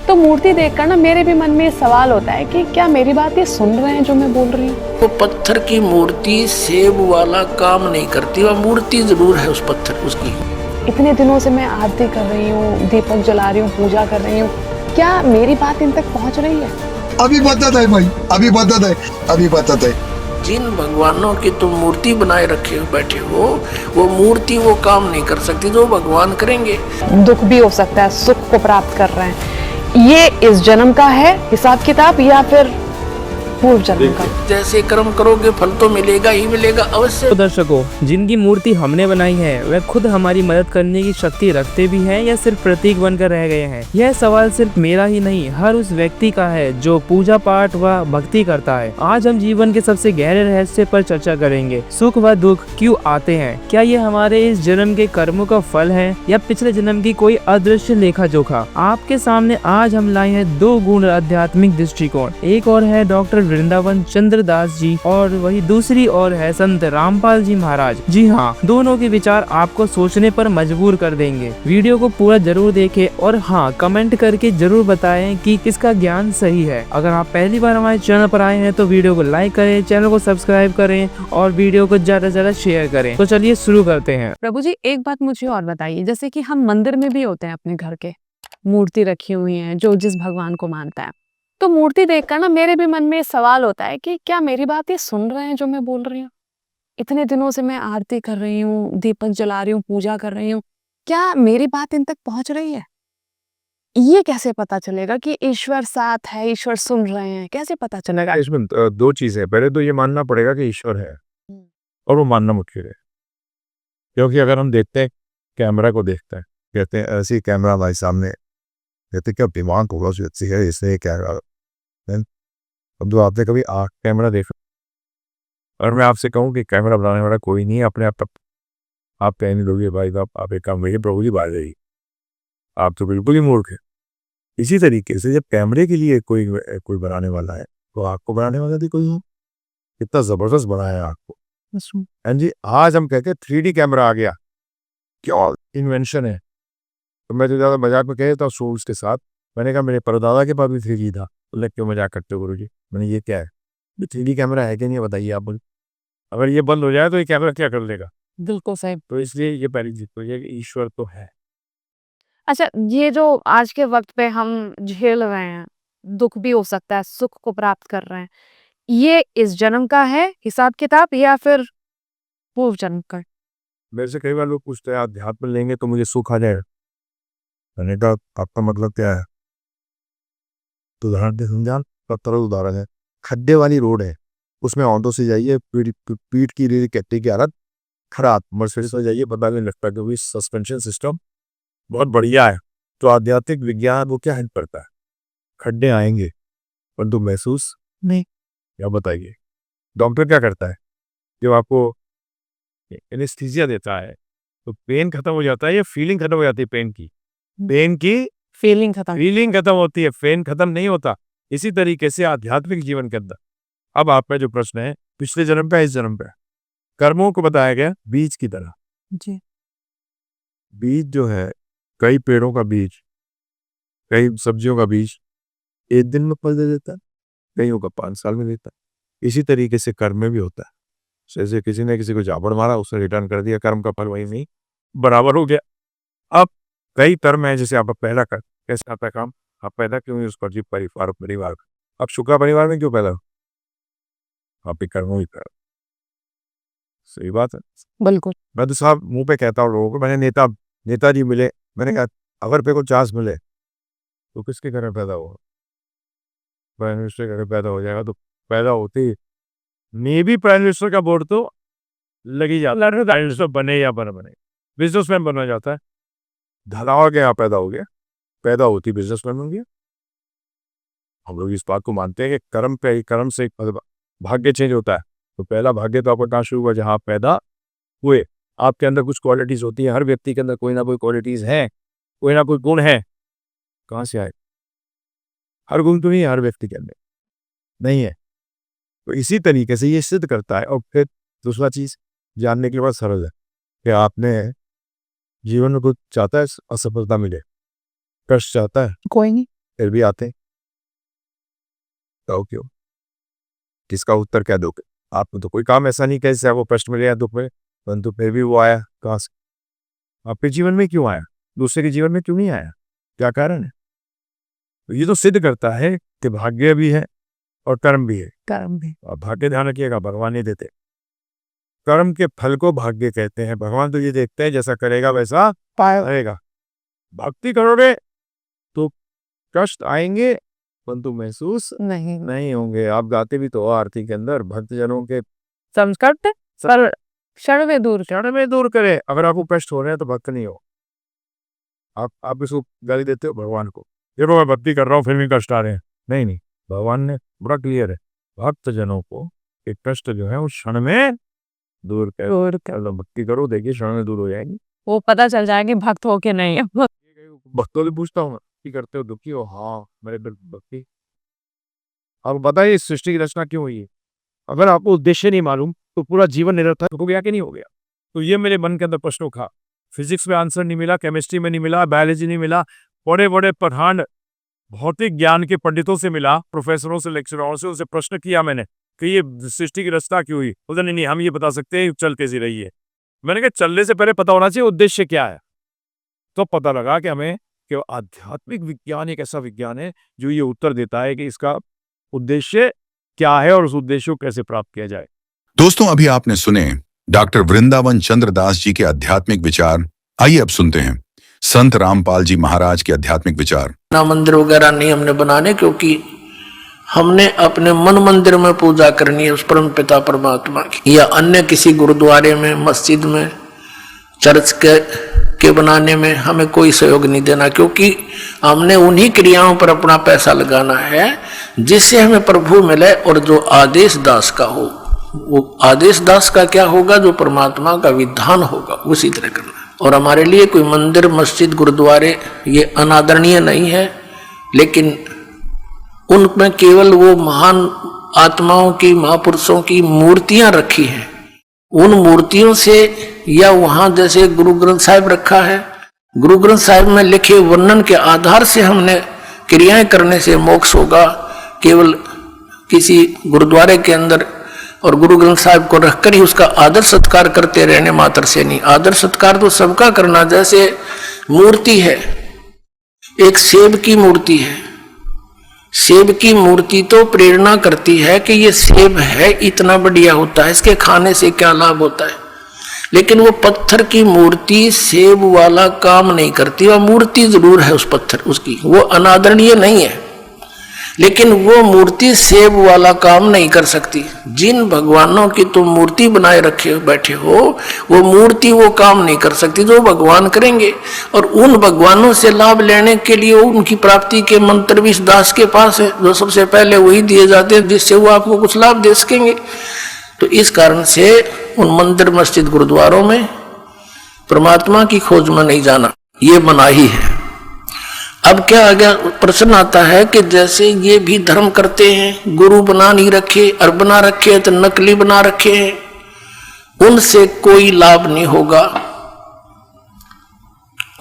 तो मूर्ति देखकर ना मेरे भी मन में ये सवाल होता है कि क्या मेरी बात ये सुन रहे हैं जो मैं बोल रही हूँ। वो पत्थर की मूर्ति सेब वाला काम नहीं करती, वह मूर्ति जरूर है उस पत्थर उसकी। इतने दिनों से मैं आरती कर रही हूँ, दीपक जला रही हूँ, पूजा कर रही हूँ, क्या मेरी बात इन तक पहुँच रही है? अभी बदत है भाई, अभी बदत है, अभी बदत है। जिन भगवानों की तुम मूर्ति बनाए रखे हो बैठे हो, वो मूर्ति वो काम नहीं कर सकती जो भगवान करेंगे। दुख भी हो सकता है, सुख को प्राप्त कर रहे हैं। ये इस जन्म का है हिसाब किताब या फिर पूर्व जन्म का? जैसे कर्म करोगे फल तो मिलेगा ही मिलेगा अवश्य। तो दर्शकों, जिनकी मूर्ति हमने बनाई है वह खुद हमारी मदद करने की शक्ति रखते भी हैं या सिर्फ प्रतीक बनकर रह गए हैं? यह सवाल सिर्फ मेरा ही नहीं, हर उस व्यक्ति का है जो पूजा पाठ व भक्ति करता है। आज हम जीवन के सबसे गहरे रहस्य पर चर्चा करेंगे। सुख व दुख क्यों आते हैं? क्या ये हमारे इस जन्म के कर्मों का फल है या पिछले जन्म की कोई अदृश्य लेखा जोखा? आपके सामने आज हम लाए हैं दो गुण आध्यात्मिक दृष्टिकोण। एक और है डॉक्टर वृंदावन चंद्र दास जी और वही दूसरी ओर है संत रामपाल जी महाराज। जी हाँ, दोनों के विचार आपको सोचने पर मजबूर कर देंगे। वीडियो को पूरा जरूर देखें और हाँ, कमेंट करके जरूर बताएं कि किसका ज्ञान सही है। अगर आप पहली बार हमारे चैनल पर आए हैं तो वीडियो को लाइक करें, चैनल को सब्सक्राइब करें और वीडियो को ज्यादा से ज्यादा शेयर करें। तो चलिए शुरू करते हैं। प्रभु जी, एक बात मुझे और बताइए, जैसे कि हम मंदिर में भी होते हैं, अपने घर के मूर्ति रखी हुई है जो जिस भगवान को मानता है, तो मूर्ति देखकर ना मेरे भी मन में ये सवाल होता है कि क्या मेरी बात ये सुन रहे हैं जो मैं बोल रही हूँ। इतने दिनों से मैं आरती कर रही हूँ, दीपक जला रही हूँ, पूजा कर रही हूँ, क्या मेरी बात इन तक पहुंच रही है? ये कैसे पता चलेगा कि ईश्वर साथ है, ईश्वर सुन रहे हैं? कैसे पता चलेगा? इसमें दो चीजें है। पहले तो ये मानना पड़ेगा कि ईश्वर है और वो मानना मुश्किल है, क्योंकि अगर हम देखते हैं कैमरा को, देखते हैं, कहते हैं ऐसी कैमरा हमारे सामने, कहते हैं क्या दिमाग होगा उस व्यक्ति है इसने कैमरा। अब तो आपने कभी आँख कैमरा देखा? और मैं आपसे कहूँ कि कैमरा बनाने वाला कोई नहीं है, अपने आप कह नहीं दोगे भाई साहब आप एक काम करिए, प्रभु जी बाहर जाइए, आप तो बिल्कुल ही मूर्ख है। इसी तरीके से जब कैमरे के लिए कोई बनाने वाला है तो आँख को बनाने वाला भी कोई हो। कितना जबरदस्त बनाया है आँख को। हाँ जी, आज हम कहते हैं 3D कैमरा आ गया, क्या इन्वेंशन है। तो मैं तो ज़्यादा मजाक में कह था शोज के साथ, मैंने कहा मेरे परदादा के पास भी 3D था। बोले क्यों मजाक करते हो गुरुजी? मैंने ये क्या है, 3D कैमरा है कि नहीं बताइए आप मुझे। अगर ये बंद हो जाए तो ये कैमरा क्या कर लेगा? बिल्कुल सही। तो इसलिए ये पहली चीज तो ये कि ईश्वर तो है। अच्छा, ये जो आज के वक्त पे हम झेल रहे हैं, दुख भी हो सकता है, सुख को प्राप्त कर रहे हैं, ये इस जन्म का है हिसाब किताब या फिर पूर्व जन्म का? मेरे से कई बार लोग पूछते हैं अध्यात्म लेंगे तो मुझे सुख आ जाएगा। मैंने कहा आपका मतलब क्या है? तो उदाहरण दे समझान का तरल उदाहरण है, खड्डे वाली रोड है, उसमें ऑटो से जाइए, पीठ की रीढ़ कट्टी की हालत खराब, मर्सिडीज में जाइए पता नहीं लगता क्योंकि सस्पेंशन सिस्टम बहुत बढ़िया है। तो आध्यात्मिक विज्ञान वो क्या हेल्प करता है? खड्डे आएंगे परंतु महसूस नहीं। क्या बताइए, डॉक्टर क्या करता है? जब आपको एनेस्थीसिया देता है तो पेन खत्म हो जाता है या फीलिंग खत्म हो जाती है? पेन की फीलिंग खत्म होती है, पेन खत्म नहीं होता। इसी तरीके से आध्यात्मिक जीवन के अंदर अब आपका जो प्रश्न है पिछले जन्म का इस जन्म का, कर्मों को बताया गया बीज की तरह। जी। बीज जो है, कई पेड़ों का बीज, कई सब्जियों का बीज एक दिन में फल दे देता है, कईयों का 5 साल में देता है। इसी तरीके से कर्म में भी होता है। जैसे किसी ने किसी को झापड़ मारा, उसने रिटर्न कर दिया, कर्म का फल वही नहीं बराबर हो गया। अब कई कर्म है, जैसे आप पहला कर कैसे आता है काम, आप पैदा क्यों हुए उस पर जीव परिवार। अब शुक्ला परिवार में क्यों पैदा हो? आप कर्मों ही कर। सही बात है, बिल्कुल। मैं तो साहब मुंह पे कहता हूँ लोगों को। मैंने नेताजी मिले, मैंने कहा अगर पे को चांस मिले तो किसके घर में पैदा होगा? प्राइम मिनिस्टर के घर पैदा हो जाएगा। तो पैदा होते ही मे भी प्राइम मिनिस्टर का बोर्ड तो लगी जाता है, प्राइम मिनिस्टर बने या बने, बिजनेसमैन बनना जाता है। धलावा के यहाँ पैदा हो गया, पैदा होती बिजनेसमैन बन गया। हम लोग इस बात को मानते हैं कि कर्म से भाग्य चेंज होता है। तो पहला भाग्य तो आपका कहाँ शुरू हुआ? जहाँ आप पैदा हुए। आपके अंदर कुछ क्वालिटीज होती हैं, हर व्यक्ति के अंदर कोई ना कोई क्वालिटीज है, कोई ना कोई गुण है। कहाँ से आए? हर गुण तो नहीं है हर व्यक्ति के अंदर, नहीं है। तो इसी तरीके से ये सिद्ध करता है। और फिर दूसरा चीज जानने के लिए बड़ा सरल है कि आपने जीवन में कुछ चाहता है असफलता मिले, कष्ट चाहता है? कोई नहीं। फिर भी आते हैं। क्यों? किसका उत्तर क्या दोगे? आपने तो कोई काम ऐसा नहीं किया जिससे आपको कष्ट मिले या दुख मिले, परंतु फिर भी वो आया। कहाँ से? आपके जीवन में क्यों आया? दूसरे के जीवन में क्यों नहीं आया? क्या कारण है? तो ये तो सिद्ध करता है कि भाग्य भी है और कर्म भी है। कर्म भी। और भाग्य ध्यान रखिएगा, भगवान नहीं देते। कर्म के फल को भाग्य कहते हैं। भगवान तो ये देखते हैं जैसा करेगा वैसा पाएगा। भक्ति करोगे तो कष्ट आएंगे परंतु महसूस नहीं होंगे। आप गाते भी तो हो आरती के अंदर, भक्तजनों के संकट पर क्षण में दूर करे। अगर आपको कष्ट हो रहे हैं तो भक्त नहीं हो। आप इसको गाली देते हो भगवान को, देखो मैं भक्ति कर रहा हूँ फिर भी कष्ट आ रहे हैं। नहीं, भगवान ने बड़ा क्लियर है, भक्तजनों को एक कष्ट जो है उस क्षण में दूर कर भक्ति करो, देखिए क्षण में दूर हो जाएगी। वो पता चल जाएगी भक्त हो के नहीं है। भक्तों से पूछता हूँ मैं, करते हो दुखी हो? हाँ मेरे दिल भक्ति। आप बताइए इस सृष्टि की रचना क्यों हुई है? अगर आपको उद्देश्य नहीं मालूम तो पूरा जीवन निरर्थक हो गया कि नहीं हो गया? तो ये मेरे मन के अंदर प्रश्न उठा। फिजिक्स में आंसर नहीं मिला, केमिस्ट्री में नहीं मिला, बायोलॉजी नहीं मिला, बड़े बड़े प्रधान भौतिक ज्ञान के पंडितों से मिला, प्रोफेसरों से, लेक्चररों से, उनसे प्रश्न किया मैंने कि ये सृष्टि की रचना क्यों हुई? बोलते नहीं हम ये बता सकते हैं, चल कैसी रही है। मैंने कहा चलने से पहले पता होना चाहिए उद्देश्य क्या है। तो पता लगा कि हमें कि आध्यात्मिक विज्ञान एक ऐसा विज्ञान है जो ये उत्तर देता है कि इसका उद्देश्य क्या है और उस उद्देश्य को कैसे प्राप्त किया जाए। दोस्तों अभी आपने सुने डॉक्टर वृंदावन चंद्र दास जी के आध्यात्मिक विचार। आइए अब सुनते हैं संत रामपाल जी महाराज के आध्यात्मिक विचार। ना मंदिर वगैरह नहीं हमने बनाने, क्योंकि हमने अपने मन मंदिर में पूजा करनी है उस परम पिता परमात्मा की, या अन्य किसी गुरुद्वारे में, मस्जिद में, चर्च के बनाने में हमें कोई सहयोग नहीं देना, क्योंकि हमने उन्हीं क्रियाओं पर अपना पैसा लगाना है जिससे हमें प्रभु मिले। और जो आदेश दास का हो, वो आदेश दास का क्या होगा? जो परमात्मा का विधान होगा उसी तरह करना। और हमारे लिए कोई मंदिर, मस्जिद, गुरुद्वारे ये अनादरणीय नहीं है, लेकिन उनमें केवल वो महान आत्माओं की, महापुरुषों की मूर्तियां रखी हैं। उन मूर्तियों से, या वहां जैसे गुरु ग्रंथ साहिब रखा है, गुरु ग्रंथ साहिब में लिखे वर्णन के आधार से हमने क्रियाएं करने से मोक्ष होगा। केवल किसी गुरुद्वारे के अंदर और गुरु ग्रंथ साहिब को रखकर ही उसका आदर सत्कार करते रहने मात्र से नहीं। आदर सत्कार तो सबका करना। जैसे मूर्ति है, एक सेब की मूर्ति है, सेब की मूर्ति तो प्रेरणा करती है कि ये सेब है, इतना बढ़िया होता है, इसके खाने से क्या लाभ होता है। लेकिन वो पत्थर की मूर्ति सेब वाला काम नहीं करती। वह मूर्ति जरूर है उस पत्थर उसकी, वो अनादरणीय नहीं है, लेकिन वो मूर्ति सेब वाला काम नहीं कर सकती। जिन भगवानों की तुम मूर्ति बनाए रखे बैठे हो, वो मूर्ति वो काम नहीं कर सकती जो भगवान करेंगे। और उन भगवानों से लाभ लेने के लिए उनकी प्राप्ति के मंत्र भी इस दास के पास है, जो सबसे पहले वही दिए जाते हैं जिससे वो आपको कुछ लाभ दे सकेंगे। तो इस कारण से उन मंदिर, मस्जिद, गुरुद्वारों में परमात्मा की खोज में नहीं जाना, ये मनाही है। अब क्या आ गया? प्रश्न आता है कि जैसे ये भी धर्म करते हैं, गुरु बना नहीं रखे, और बना रखे तो नकली बना रखे हैं, उनसे कोई लाभ नहीं होगा।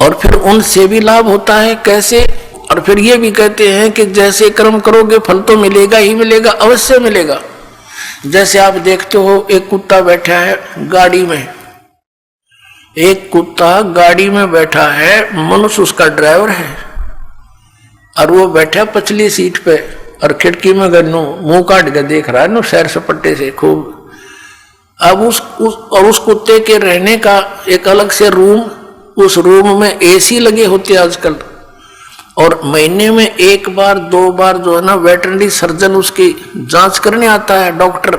और फिर उनसे भी लाभ होता है, कैसे? और फिर ये भी कहते हैं कि जैसे कर्म करोगे फल तो मिलेगा ही मिलेगा, अवश्य मिलेगा। जैसे आप देखते हो एक कुत्ता बैठा है गाड़ी में, एक कुत्ता गाड़ी में बैठा है, मनुष्य उसका ड्राइवर है, और वो बैठा पछली सीट पे और खिड़की में गन्नू मुंह काट के देख रहा है नो सैर सपट्टे से खूब। अब उस कुत्ते के रहने का एक अलग से रूम, उस रूम में एसी लगे होते आजकल, और महीने में एक बार 2 बार जो है ना वेटरनरी सर्जन उसकी जांच करने आता है, डॉक्टर,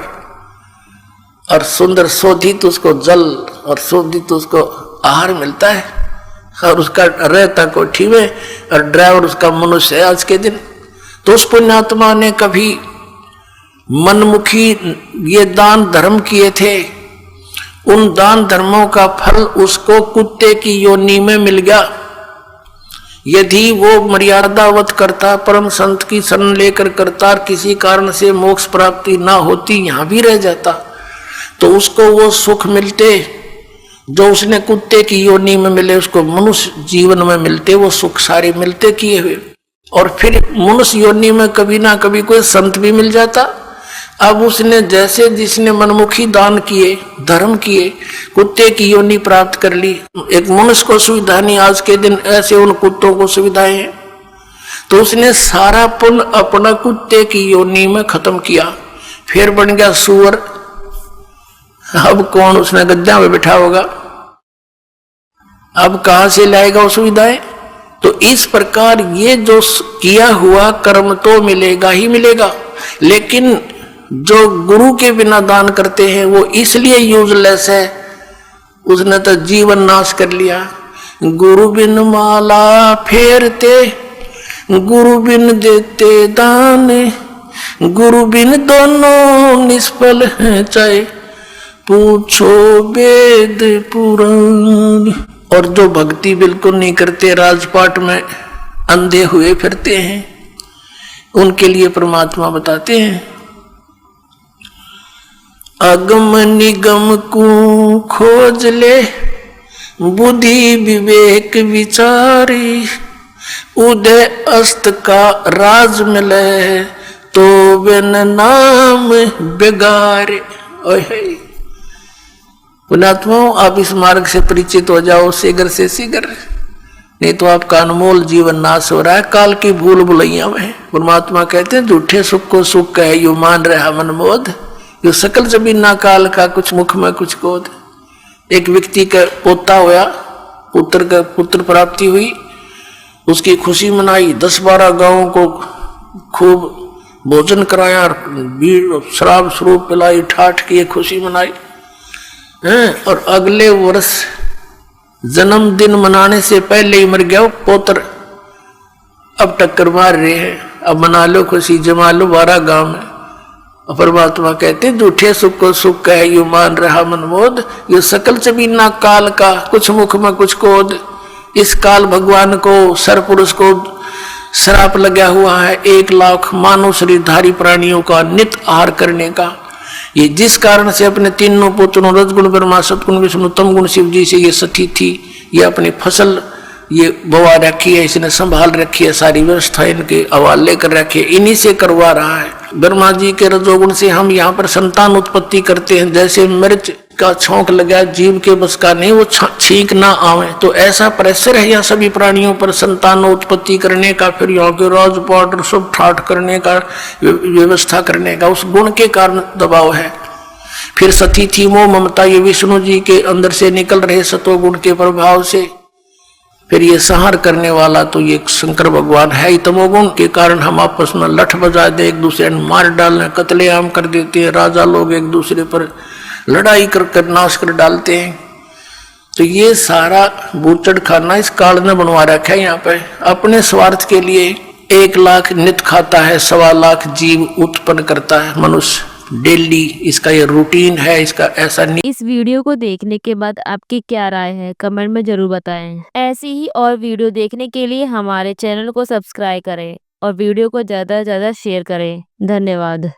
और सुंदर शोधित उसको जल और शोधित उसको आहार मिलता है, और उसका रहता कोठी में, और ड्राइवर उसका मनुष्य है आज के दिन। तो उस पुण्यात्मा ने कभी मनमुखी ये दान धर्म किए थे, उन दान धर्मों का फल उसको कुत्ते की योनि में मिल गया। यदि वो मर्यादावत करता, परम संत की शरण लेकर करता, किसी कारण से मोक्ष प्राप्ति ना होती, यहां भी रह जाता, तो उसको वो सुख मिलते जो उसने कुत्ते की योनि में मिले, उसको मनुष्य जीवन में मिलते, वो सुख सारे मिलते किए हुए। और फिर मनुष्य योनि में कभी ना कभी कोई संत भी मिल जाता। अब उसने जैसे जिसने मनमुखी दान किए, धर्म किए, कुत्ते की योनि प्राप्त कर ली। एक मनुष्य को सुविधा नहीं, आज के दिन ऐसे उन कुत्तों को सुविधाएं हैं, तो उसने सारा पुण्य अपना कुत्ते की योनि में खत्म किया, फिर बन गया सुअर। अब कौन उसने गद्दा में बैठा होगा, अब कहां से लाएगा वो सुविधाएं। तो इस प्रकार ये जो किया हुआ कर्म तो मिलेगा ही मिलेगा, लेकिन जो गुरु के बिना दान करते हैं वो इसलिए यूजलेस है, उसने तो जीवन नाश कर लिया। गुरु बिन माला फेरते, गुरु बिन देते दान, गुरु बिन दोनों निष्फल हैं, चाहे पूछो वेद पुराण। और जो भक्ति बिल्कुल नहीं करते, राजपाट में अंधे हुए फिरते हैं, उनके लिए परमात्मा बताते हैं, अगम निगम को खोज ले, बुद्धि विवेक विचारी, उदय अस्त का राज मिले, तो बिन नाम बेगारे। पुण्यात्माओं, आप इस मार्ग से परिचित हो जाओ शीघ्र से शीघ्र, नहीं तो आपका अनमोल जीवन नाश हो रहा है काल की भूल भुलैया में। परमात्मा कहते हैं, झूठे सुख को सुख कहे यू मान रहा मनमोद, यो सकल जमीन ना काल का, कुछ मुख में कुछ गोद। एक व्यक्ति का पोता होया, पुत्र प्राप्ति हुई, उसकी खुशी मनाई, 10-12 गांवों को खूब भोजन कराया, शराब स्वरूप पिलाई, ठाठ की खुशी मनाई और अगले वर्ष जन्मदिन मनाने से पहले ही मर गया वो पोत्र। अब टक्कर मार रहे हैं, अब मना लो खुशी, जमा लो 12 गांव में। परमात्मा कहते हैं, झूठे सुख को सुख कहे यू मान रहा मनमोद, ये सकल जमीना काल का, कुछ मुख में कुछ कोद। इस काल भगवान को, सरपुरुष को श्राप लगा हुआ है 1 लाख मानव शरीरधारी प्राणियों का नित आहार करने का। ये जिस कारण से अपने तीनों पुत्रों रजगुण ब्रह्मा सतगुण विष्णु तम गुण शिव जी से ये सठी थी, ये अपनी फसल ये बवा रखी है, इसने संभाल रखी है, सारी व्यवस्था इनके हवाले कर रखी है, इन्हीं से करवा रहा है। ब्रह्मा जी के रजोगुण से हम यहाँ पर संतान उत्पत्ति करते हैं। जैसे मिर्च का छौंक लगा, जीव के बस का नहीं, वो छींक ना आवे, तो ऐसा प्रेशर है यहाँ सभी प्राणियों पर संतान उत्पत्ति करने का, फिर यहाँ के राजपाट सब ठाठ करने का, व्यवस्था करने का, उस गुण के कारण दबाव है। फिर सती थी मोह ममता, ये विष्णु जी के अंदर से निकल रहे सतोगुण के प्रभाव से। फिर ये संहार करने वाला तो ये शंकर भगवान है ही। तमोगुण के कारण हम आपस में लठ बजा दे, एक दूसरे ने मार डालने, कत्लेआम कर देते हैं, राजा लोग एक दूसरे पर लड़ाई कर नाश कर डालते हैं। तो ये सारा बूचड़ खाना इस काल ने बनवा रखा है। यहाँ पे अपने स्वार्थ के लिए 1 लाख नित खाता है, 1.25 लाख जीव उत्पन्न करता है मनुष्य डेली, इसका ये रूटीन है, इसका ऐसा नहीं। इस वीडियो को देखने के बाद आपकी क्या राय है, कमेंट में जरूर बताएं। ऐसी ही और वीडियो देखने के लिए हमारे चैनल को सब्सक्राइब करें और वीडियो को ज्यादा से ज्यादा शेयर करें। धन्यवाद।